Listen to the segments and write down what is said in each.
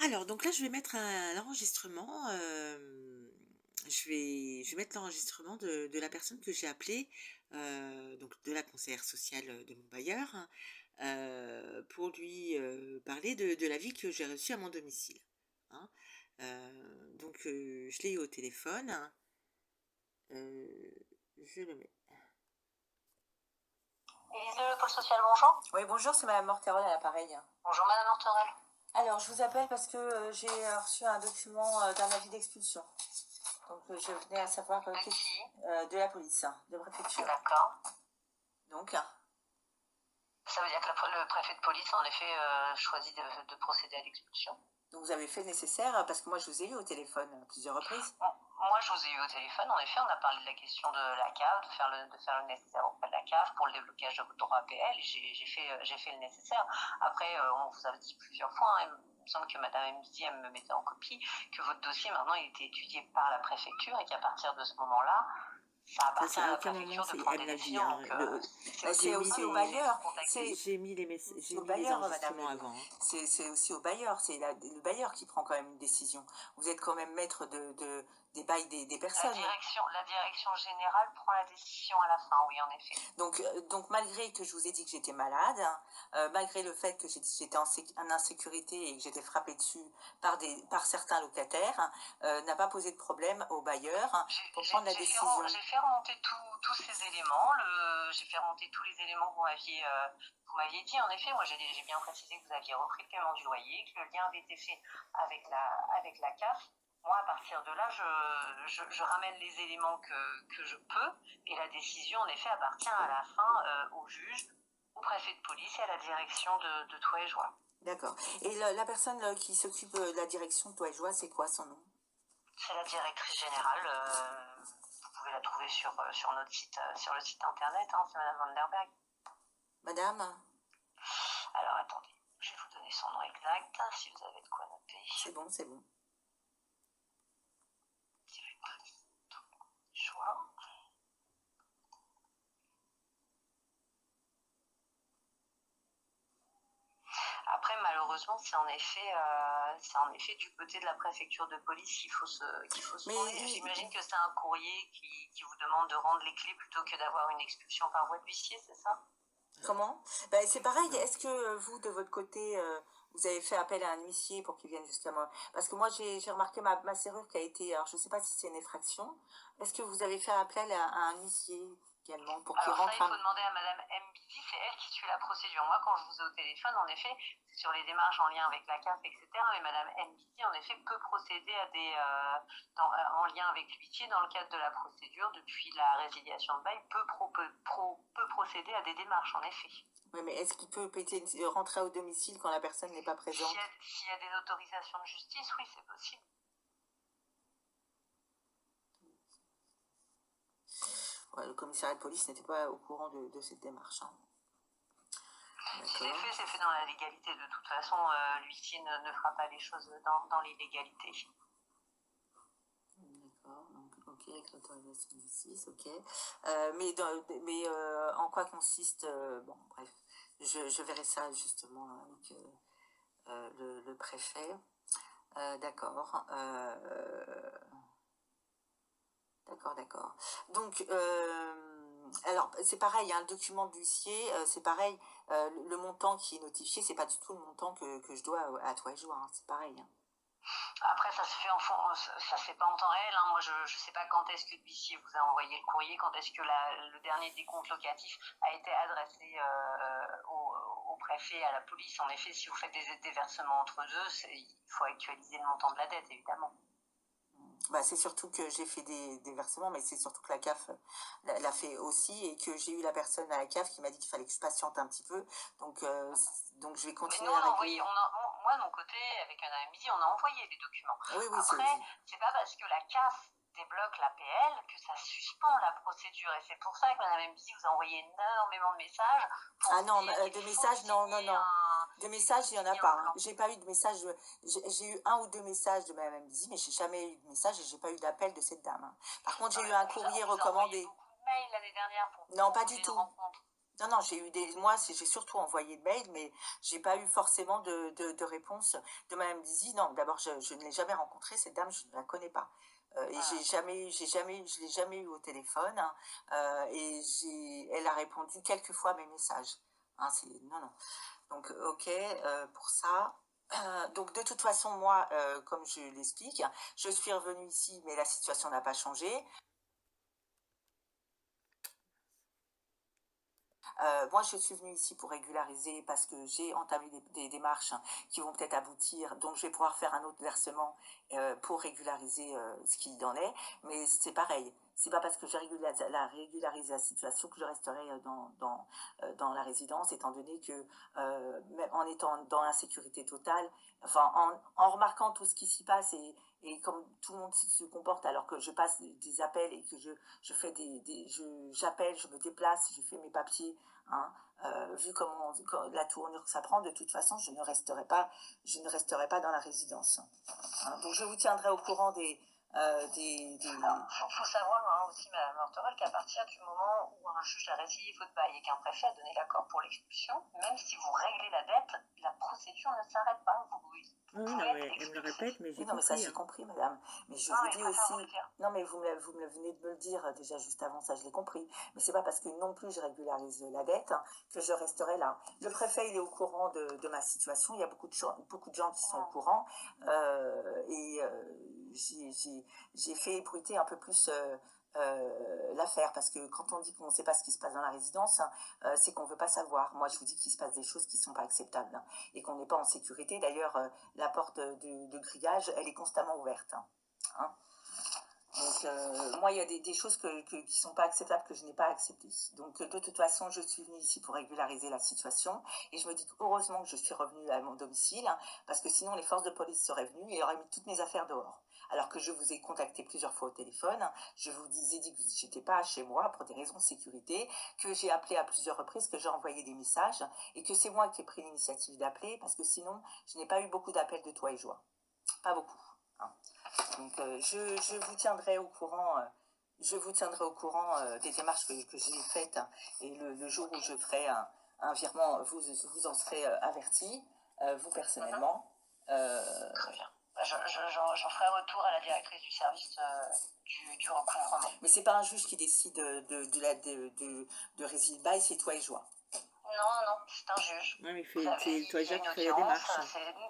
Alors, donc là, je vais mettre un enregistrement, je vais mettre l'enregistrement de la personne que j'ai appelée, donc de la conseillère sociale, de mon bailleur, pour lui, parler de l'avis que j'ai reçu à mon domicile, hein. Je l'ai eu au téléphone, je le mets. Élise le pôle social, bonjour. Oui, bonjour, c'est Madame Morterol à l'appareil. Bonjour Madame Horterel. Alors, je vous appelle parce que j'ai reçu un document d'un avis d'expulsion. Donc, je venais à savoir De qui? de la police, de préfecture. D'accord. Donc, Ça veut dire que le préfet de police, en effet, choisit de procéder à l'expulsion. vous avez fait le nécessaire parce que moi, je vous ai eu au téléphone à plusieurs reprises. Bon, moi, je vous ai eu au téléphone. En effet, on a parlé de la question de la CAF, de faire le nécessaire auprès de la CAF pour le déblocage de votre droit APL. J'ai fait le nécessaire. Après, on vous a dit plusieurs fois, hein, il me semble que Madame Midi, elle me mettait en copie, que votre dossier, maintenant, il était étudié par la préfecture et qu'à partir de ce moment-là, ça appartient à la préfecture de prendre des décisions. Hein, c'est aussi au bailleur. J'ai mis les enregistrements madame, avant. Hein. C'est aussi au bailleur. C'est le bailleur qui prend quand même une décision. Vous êtes quand même maître des bails des personnes. La direction générale prend la décision à la fin, oui, en effet. Donc malgré que je vous ai dit que j'étais malade, malgré le fait que j'étais en insécurité et que j'étais frappée dessus par certains locataires, n'a pas posé de problème au bailleur pour prendre la décision. J'ai fait remonter tous ces éléments. J'ai fait remonter tous les éléments que vous m'aviez dit. En effet, moi, j'ai bien précisé que vous aviez repris le paiement du loyer, que le lien avait été fait avec la CAF. Moi, à partir de là, je ramène les éléments que je peux, et la décision, en effet, appartient à la fin au juge, au préfet de police et à la direction de Toit et Joie. D'accord. Et la personne qui s'occupe de la direction de Toit et Joie, c'est quoi son nom? C'est la directrice générale. Vous pouvez la trouver sur notre site, sur le site internet. Hein, c'est Madame Vanderberg. Madame? Alors attendez, je vais vous donner son nom exact si vous avez de quoi noter. C'est bon, c'est bon. Choix. Après, malheureusement, c'est en effet du côté de la préfecture de police qu'il faut se tourner. J'imagine que c'est un courrier qui vous demande de rendre les clés plutôt que d'avoir une expulsion par voie de huissier, c'est ça? Comment? C'est pareil. Est-ce que vous, de votre côté, vous avez fait appel à un huissier pour qu'il vienne justement? Parce que moi, j'ai remarqué ma serrure qui a été... Alors, je ne sais pas si c'est une effraction. Est-ce que vous avez fait appel à un huissier également pour qu'il rentre? Il faut demander à Madame Mbidi, c'est elle qui suit la procédure. Moi, quand je vous ai au téléphone, en effet, c'est sur les démarches en lien avec la CAF, etc. Mais Madame Mbidi, en effet, peut procéder à en lien avec l'huissier dans le cadre de la procédure depuis la résiliation de bail, peut procéder à des démarches, en effet. Oui, mais est-ce qu'il peut rentrer au domicile quand la personne n'est pas présente? S'il y a des autorisations de justice, oui, c'est possible. Ouais, le commissariat de police n'était pas au courant de cette démarche. Hein. Si c'est fait dans la légalité. De toute façon, l'huissier ne fera pas les choses dans l'illégalité. D'accord, donc ok, avec l'autorisation de justice, ok. Mais en quoi consiste... bon, bref, je verrai ça justement avec le préfet. D'accord. D'accord. Donc, alors, c'est pareil, hein, le document de l'huissier, c'est pareil, le montant qui est notifié, c'est pas du tout le montant que je dois à Toit et Joie, hein, c'est pareil. Hein. Après, ça se fait ça se fait pas en temps réel. Hein. Moi, je sais pas quand est-ce que l'huissier vous a envoyé le courrier, quand est-ce que le dernier décompte locatif a été adressé au préfet, à la police. En effet, si vous faites des versements entre deux, il faut actualiser le montant de la dette, évidemment. C'est surtout que j'ai fait des versements, mais c'est surtout que la CAF l'a fait aussi, et que j'ai eu la personne à la CAF qui m'a dit qu'il fallait que je patiente un petit peu. Donc je vais continuer à régler. Moi, de mon côté, avec un ami, on a envoyé les documents. Oui, après, c'est pas parce que la CAF débloque l'APL que ça suspend la procédure. Et c'est pour ça que Mme Mbisi vous a envoyé énormément de messages. De messages, non. De messages, il n'y en a pas. Hein. J'ai pas eu de message. J'ai eu 1 ou 2 messages de Mme Mbisi, mais j'ai jamais eu de message et j'ai pas eu d'appel de cette dame. Hein. Par contre, j'ai eu un courrier recommandé. Beaucoup de mails l'année dernière pour non, pas du tout. Non, non, moi, j'ai surtout envoyé de mails, mais j'ai pas eu forcément de réponse de Madame Dizzy. Non, d'abord, je ne l'ai jamais rencontrée, cette dame, je ne la connais pas. Et Voilà. je l'ai jamais eu au téléphone, hein, et elle a répondu quelques fois à mes messages. Hein, non, non. Donc, ok, pour ça. Donc, de toute façon, moi, comme je l'explique, je suis revenue ici, mais la situation n'a pas changé. Moi, je suis venue ici pour régulariser parce que j'ai entamé des démarches qui vont peut-être aboutir. Donc, je vais pouvoir faire un autre versement pour régulariser ce qu'il en est. Mais c'est pareil. C'est pas parce que j'ai régularisé la situation que je resterai dans la résidence, étant donné que même en étant dans l'insécurité totale, enfin en remarquant tout ce qui s'y passe et comme tout le monde se comporte alors que je passe des appels et que je fais j'appelle, je me déplace, je fais mes papiers, hein, vu la tournure que ça prend, de toute façon, je ne resterai pas dans la résidence. Hein. Donc je vous tiendrai au courant Faut savoir aussi, Madame Morterel, qu'à partir du moment où un juge a résilié votre bail et qu'un préfet a donné l'accord pour l'expulsion, même si vous réglez la dette, la procédure ne s'arrête pas. Vous Oui, pouvez non, être mais elle me le expulsé. répète, mais j'ai Oui, non, mais ça, compris, j'ai hein. compris, madame. Mais je Non, vous mais je dis préfère aussi. vous le dire. Non, mais vous me venez de me le dire déjà juste avant ça, je l'ai compris. Mais c'est pas parce que non plus je régularise la dette, hein, que je resterai là. Le préfet, il est au courant de ma situation. Il y a beaucoup de gens qui sont au courant. Et j'ai fait ébruiter un peu plus l'affaire parce que quand on dit qu'on ne sait pas ce qui se passe dans la résidence, c'est qu'on ne veut pas savoir. Moi, je vous dis qu'il se passe des choses qui ne sont pas acceptables, hein, et qu'on n'est pas en sécurité. D'ailleurs, la porte de grillage, elle est constamment ouverte. Hein. Donc, moi, il y a des choses qui ne sont pas acceptables que je n'ai pas acceptées. Donc, de toute façon, je suis venue ici pour régulariser la situation. Et je me dis heureusement que je suis revenue à mon domicile, hein, parce que sinon, les forces de police seraient venues et auraient mis toutes mes affaires dehors. Alors que je vous ai contacté plusieurs fois au téléphone, je vous ai dit que je n'étais pas chez moi pour des raisons de sécurité, que j'ai appelé à plusieurs reprises, que j'ai envoyé des messages, et que c'est moi qui ai pris l'initiative d'appeler, parce que sinon, je n'ai pas eu beaucoup d'appels de toi et joie. Pas beaucoup. Hein. Donc, je vous tiendrai au courant. Des démarches que j'ai faites, hein, et le jour où je ferai un virement, vous en serez averti, vous personnellement. Très bien. J'en ferai retour à la directrice du service du recouvrement. Mais c'est pas un juge qui décide de résilier le bail, c'est toi et joie. Non, c'est un juge. Ouais, mais c'est Il toi et y a Jacques une qui fait la audience. démarche.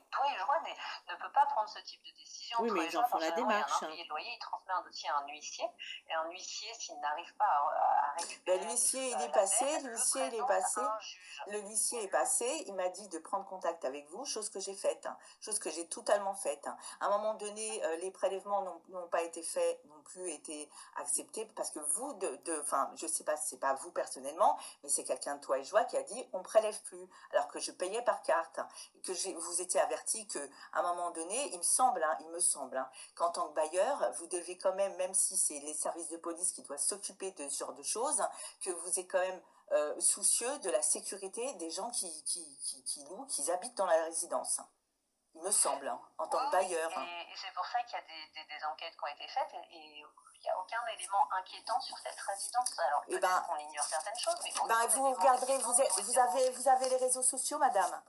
Toi et Joie ne peut pas prendre ce type de décision. Oui, Toi mais et ils en Joie, font la personnellement, il y a un démarche. impayé de loyer, il transmet un dossier à un huissier. Et un huissier, s'il n'arrive pas à récupérer L'huissier, il est la passé, dette, l'huissier, il est le passé. présente à un juge. Le huissier est passé, il m'a dit de prendre contact avec vous, chose que j'ai faite, hein, chose que j'ai totalement faite. Hein. À un moment donné, les prélèvements n'ont pas été faits, n'ont plus été acceptés, parce que vous, enfin, je sais pas, c'est pas vous personnellement, mais c'est quelqu'un de toi et joie qui a dit on prélève plus, alors que je payais par carte, que vous étiez averti que à un moment donné, il me semble, hein, qu'en tant que bailleur, vous devez quand même si c'est les services de police qui doivent s'occuper de ce genre de choses, que vous êtes quand même soucieux de la sécurité des gens qui louent, qui habitent dans la résidence. Il me semble, hein, en tant que bailleur. Et c'est pour ça qu'il y a des enquêtes qui ont été faites et il n'y a aucun élément inquiétant sur cette résidence. Alors peut-être qu'on ignore certaines choses, mais vous regarderez, vous avez les réseaux sociaux, madame,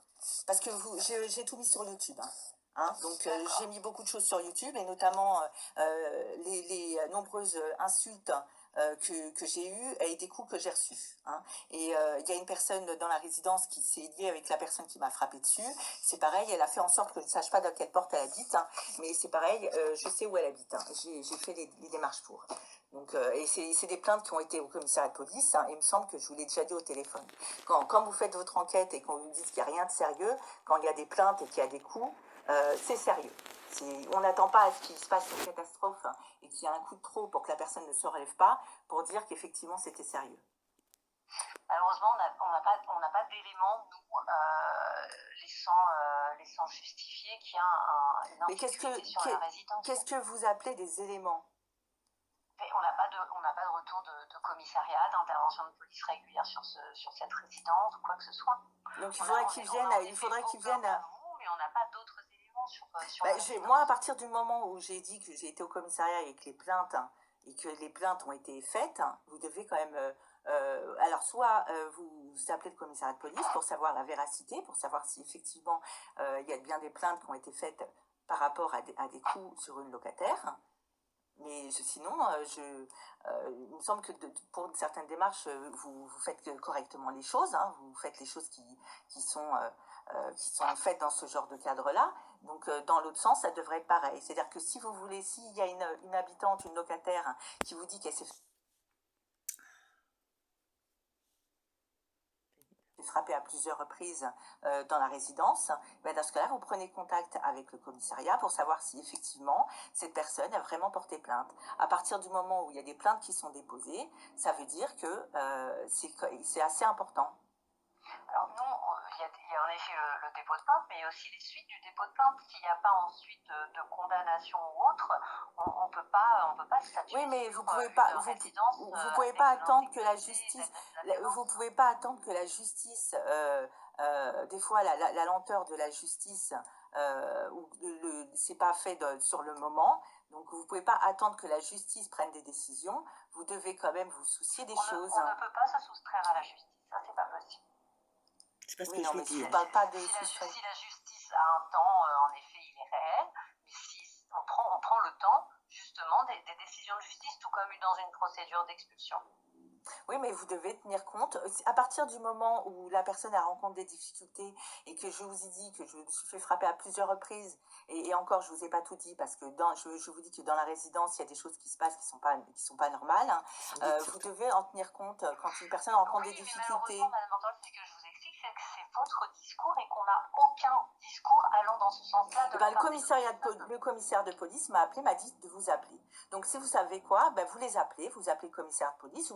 parce que j'ai tout mis sur YouTube. Hein. Hein, donc j'ai mis beaucoup de choses sur YouTube et notamment les nombreuses insultes que j'ai eues et des coups que j'ai reçus. Hein. Et il y a une personne dans la résidence qui s'est liée avec la personne qui m'a frappé dessus. C'est pareil, elle a fait en sorte que je ne sache pas dans quelle porte elle habite, hein, mais c'est pareil, je sais où elle habite. Hein. J'ai fait les démarches pour. Donc, et c'est des plaintes qui ont été au commissariat de police, hein, et il me semble que je vous l'ai déjà dit au téléphone. Quand vous faites votre enquête et qu'on vous dit qu'il n'y a rien de sérieux, quand il y a des plaintes et qu'il y a des coups, c'est sérieux. On n'attend pas à ce qu'il se passe une catastrophe, hein, et qu'il y ait un coup de trop pour que la personne ne se relève pas pour dire qu'effectivement c'était sérieux. Malheureusement, on n'a pas d'éléments, nous, laissant justifier qu'il y a une insécurité sur la résidence. Qu'est-ce que vous appelez des éléments? On n'a pas de retour de commissariat, d'intervention de police régulière sur cette résidence ou quoi que ce soit. Donc il faudrait qu'ils viennent. Mais on n'a pas d'autres éléments sur la résidence. Moi, à partir du moment où j'ai dit que j'ai été au commissariat avec les plaintes, hein, et que les plaintes ont été faites, hein, vous devez quand même. Alors soit vous appelez le commissariat de police pour savoir la véracité, pour savoir si effectivement il y a bien des plaintes qui ont été faites par rapport à des coups sur une locataire. Mais sinon, il me semble que pour certaines démarches, vous faites correctement les choses, hein, vous faites les choses qui sont faites dans ce genre de cadre-là. Donc, dans l'autre sens, ça devrait être pareil. C'est-à-dire que si vous voulez, s'il y a une habitante, une locataire qui vous dit qu'elle s'est frappé à plusieurs reprises dans la résidence, ben dans ce cas-là, vous prenez contact avec le commissariat pour savoir si effectivement cette personne a vraiment porté plainte. À partir du moment où il y a des plaintes qui sont déposées, ça veut dire que c'est assez important. Alors nous, il y a en effet le dépôt de plainte, mais il y a aussi les suites du dépôt de plainte. S'il n'y a pas ensuite de condamnation ou autre, on peut pas statuer. Oui, mais vous pouvez pas, vous pouvez pas attendre que la justice, vous pouvez pas attendre que la justice, des fois la lenteur de la justice, c'est pas fait sur le moment. Donc vous pouvez pas attendre que la justice prenne des décisions. Vous devez quand même vous soucier des choses. On ne peut pas se soustraire à la justice. Ça, c'est pas possible. C'est pas ce Oui, que non, je veux mais dire. je parle pas de Si la justice a un temps, en effet, il est réel, mais si on prend le temps, justement, des décisions de justice, tout comme dans une procédure d'expulsion. Oui, mais vous devez tenir compte. À partir du moment où la personne rencontre des difficultés et que je vous ai dit que je me suis fait frapper à plusieurs reprises, et encore, je vous ai pas tout dit parce que je vous dis que dans la résidence, il y a des choses qui se passent qui sont pas normales. Vous devez en tenir compte quand une personne rencontre des difficultés. Malheureusement, Madame Antoine, c'est que je vous explique, c'est que c'est votre discours et qu'on n'a aucun discours allant dans ce sens-là. Le commissaire de police m'a appelé, m'a dit de vous appeler. Donc, si vous savez quoi, ben, vous les appelez, vous appelez le commissaire de police.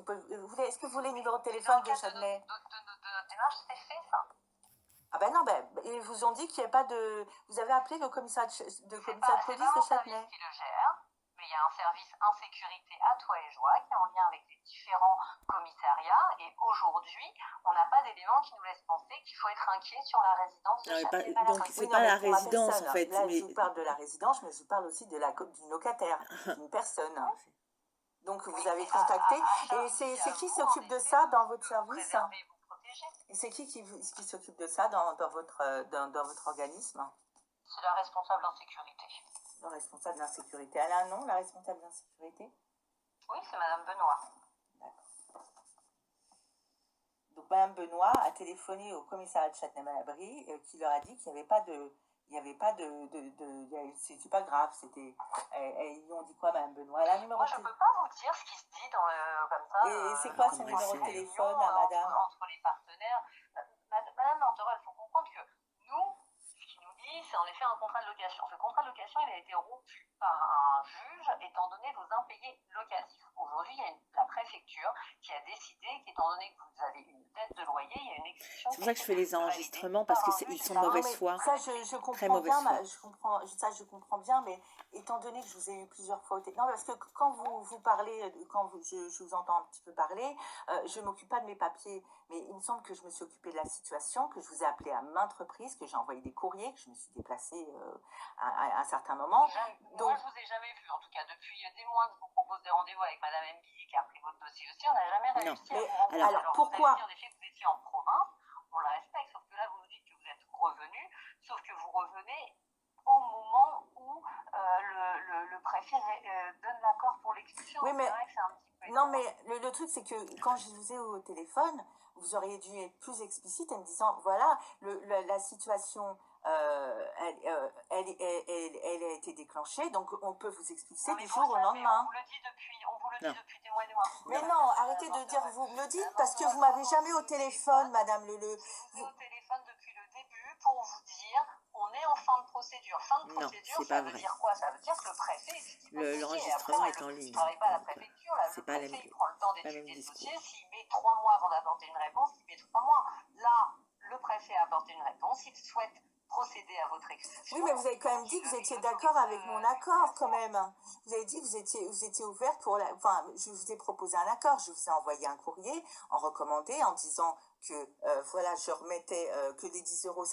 Est-ce que vous voulez le numéro de téléphone de Châtenay? De notre démarche, c'est fait, ça. Ah ben non, ils vous ont dit qu'il n'y a pas de... Vous avez appelé le commissaire de police de Châtenay? Qui le gère, mais il y a un service insécurité à Toit et Joie qui est en lien avec les différents commissariats. Et aujourd'hui, on n'a pas d'éléments qui nous laissent penser qu'il faut être inquiet sur la résidence de Châtenay. Donc, c'est pas la résidence, en fait. Là, je vous parle de la résidence, mais je vous parle aussi d'une locataire, d'une personne. Donc, vous avez contacté. Et c'est qui s'occupe de ça dans votre service? Et c'est qui s'occupe de ça dans votre organisme? C'est la responsable d'insécurité. La responsable d'insécurité. Elle a un nom, la responsable d'insécurité? Oui, c'est Madame Benoît. D'accord. Donc, Madame Benoît a téléphoné au commissariat de Châtenay-Malabry qui leur a dit qu'il n'y avait pas de... c'est pas grave, ils ont dit quoi, Madame Benoît? Elle a un numéro Moi, je ne peux pas vous dire ce qui se dit comme ça. Et c'est quoi son numéro de téléphone à madame? Entre les partenaires. Madame Lanterol, il faut comprendre que nous, ce qu'il nous dit, c'est en effet un contrat de location. Ce contrat de location, il a été rompu par un juge, étant donné vos impayés locatifs. Aujourd'hui, il y a la préfecture qui a décidé qu'étant donné que vous avez une dette de loyer, il y a une expulsion. C'est pour ça que je fais les enregistrements, parce qu'ils sont de mauvaise foi. Ça, je comprends bien, je comprends bien, mais étant donné que je vous ai eu plusieurs fois au téléphone, non, parce que quand vous parlez, je vous entends un petit peu parler, je ne m'occupe pas de mes papiers, mais il me semble que je me suis occupée de la situation, que je vous ai appelé à maintes reprises, que j'ai envoyé des courriers, que je me suis déplacée à un certain moment. Moi, je ne vous ai jamais vu, en tout cas, depuis des mois que je vous propose des rendez-vous avec Madame Mbili, qui a pris votre dossier aussi, on n'a jamais réussi à vous rencontrer. Alors, pourquoi? Vous avez dit en effet que vous étiez en province, on le respecte, sauf que là, vous nous dites que vous êtes revenu, sauf que vous revenez au moment où le préfet donne l'accord pour l'expulsion. Oui, mais c'est vrai que c'est un petit peu... Non, mais le truc, c'est que quand je vous ai au téléphone, vous auriez dû être plus explicite en me disant, voilà, la situation, elle a été déclenchée, donc on peut vous expulser du jour au lendemain. On vous le dit depuis des mois et des mois. Mais non, arrêtez de dire, vous me le dites, parce que vous m'avez jamais au téléphone, Madame Je vous ai au téléphone depuis le début pour vous dire, on est en fin de procédure. Fin de procédure, ça veut dire quoi? Ça veut dire que le préfet... L'enregistrement est en ligne. Il ne travaille pas à la préfecture, là, le préfet, il prend le temps d'étudier le dossier. S'il met 3 mois avant d'apporter une réponse, il met 3 mois. Là, le préfet a apporté une réponse, il souhaite procéder à votre expulsion. Oui, mais vous avez quand même dit que vous étiez d'accord avec mon accord, quand même. Vous avez dit que vous étiez ouverte pour la... Enfin, je vous ai proposé un accord. Je vous ai envoyé un courrier en recommandé en disant que, voilà, je remettais que les 10 euros